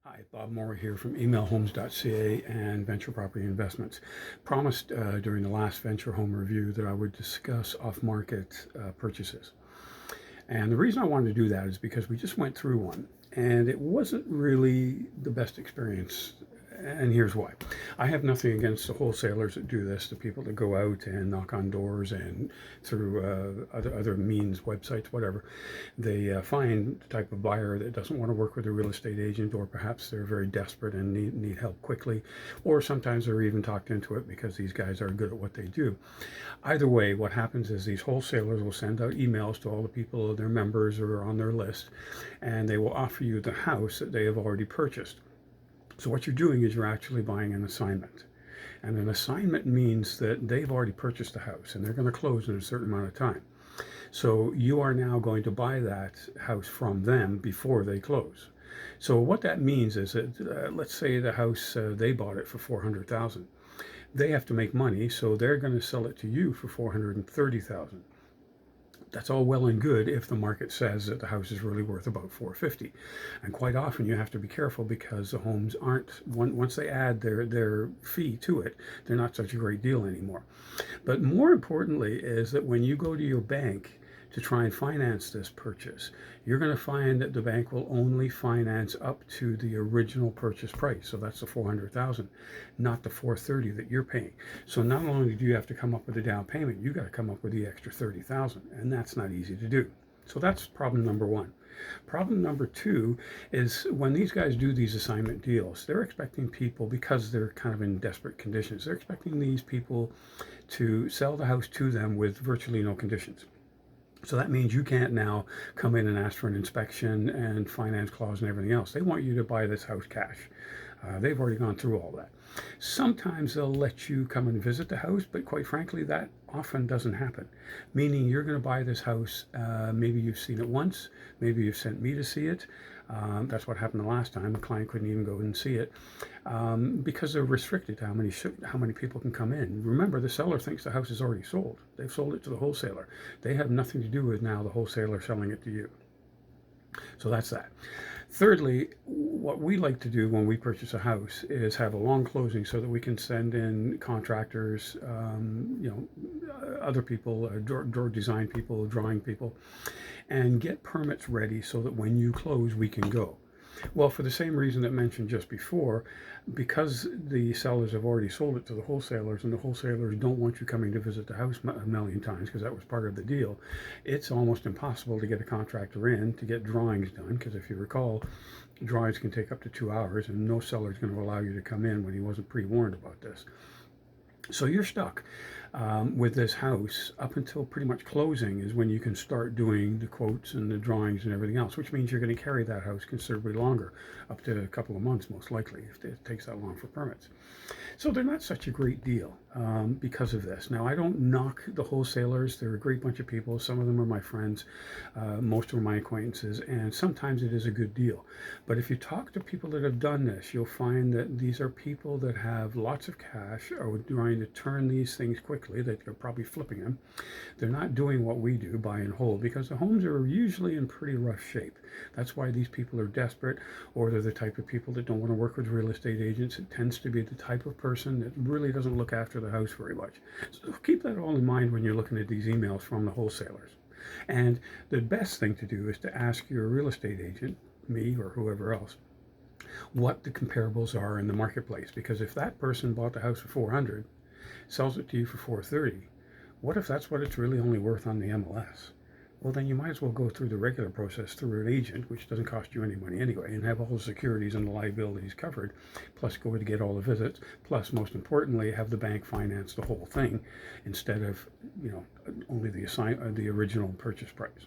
Hi, Bob Moore here from emailhomes.ca and Venture Property Investments. Promised during the last Venture Home Review that I would discuss off-market purchases. And the reason I wanted to do that is because we just went through one and it wasn't really the best experience. And here's why. I have nothing against the wholesalers that do this, the people that go out and knock on doors and through other means, websites, whatever. They find the type of buyer that doesn't want to work with a real estate agent, or perhaps they're very desperate and need help quickly, or sometimes they're even talked into it because these guys are good at what they do. Either way, what happens is these wholesalers will send out emails to all the people, their members or on their list, and they will offer you the house that they have already purchased. So what you're doing is you're actually buying an assignment. And an assignment means that they've already purchased the house and they're going to close in a certain amount of time. So you are now going to buy that house from them before they close. So what that means is that let's say the house they bought it for 400,000. They have to make money, so they're going to sell it to you for 430,000. That's all well and good if the market says that the house is really worth about 450. And quite often you have to be careful because the homes aren't, once they add their fee to it, they're not such a great deal anymore. But more importantly is that when you go to your bank to try and finance this purchase, you're going to find that the bank will only finance up to the original purchase price. So that's the 400,000, not the 430 that you're paying. So not only do you have to come up with a down payment, you got to come up with the extra 30,000, and that's not easy to do. So that's problem number one. Problem number two is when these guys do these assignment deals, they're expecting people, because they're kind of in desperate conditions, they're expecting these people to sell the house to them with virtually no conditions. So that means you can't now come in and ask for an inspection and finance clause and everything else. They want you to buy this house cash. They've already gone through all that. Sometimes they'll let you come and visit the house, but quite frankly, that often doesn't happen. Meaning you're going to buy this house, maybe you've seen it once, maybe you've sent me to see it. That's what happened the last time. The client couldn't even go and see it because they're restricted to how many people can come in. Remember, the seller thinks the house is already sold. They've sold it to the wholesaler. They have nothing to do with now the wholesaler selling it to you. So that's that. Thirdly, what we like to do when we purchase a house is have a long closing so that we can send in contractors, other people, door design people, drawing people, and get permits ready so that when you close, we can go. Well, for the same reason that mentioned just before, because the sellers have already sold it to the wholesalers and the wholesalers don't want you coming to visit the house a million times because that was part of the deal, it's almost impossible to get a contractor in to get drawings done, because if you recall, drawings can take up to 2 hours and no seller is going to allow you to come in when he wasn't pre-warned about this. So you're stuck with this house up until pretty much closing is when you can start doing the quotes and the drawings and everything else, which means you're going to carry that house considerably longer, up to a couple of months most likely, if it takes that long for permits. So they're not such a great deal because of this. Now, I don't knock the wholesalers. They're a great bunch of people. Some of them are my friends. Most are my acquaintances. And sometimes it is a good deal. But if you talk to people that have done this, you'll find that these are people that have lots of cash, are trying to turn these things quickly. They're probably flipping them. They're not doing what we do, buy and hold, because the homes are usually in pretty rough shape. That's why these people are desperate, or they're the type of people that don't want to work with real estate agents. It tends to be the type of person that really doesn't look after the house very much. So keep that all in mind when you're looking at these emails from the wholesalers. And the best thing to do is to ask your real estate agent, me or whoever else, what the comparables are in the marketplace. Because if that person bought the house for 400, sells it to you for 430, what if that's what it's really only worth on the MLS? Well, then you might as well go through the regular process through an agent, which doesn't cost you any money anyway, and have all the securities and the liabilities covered, plus go to get all the visits, plus, most importantly, have the bank finance the whole thing instead of, only the original purchase price.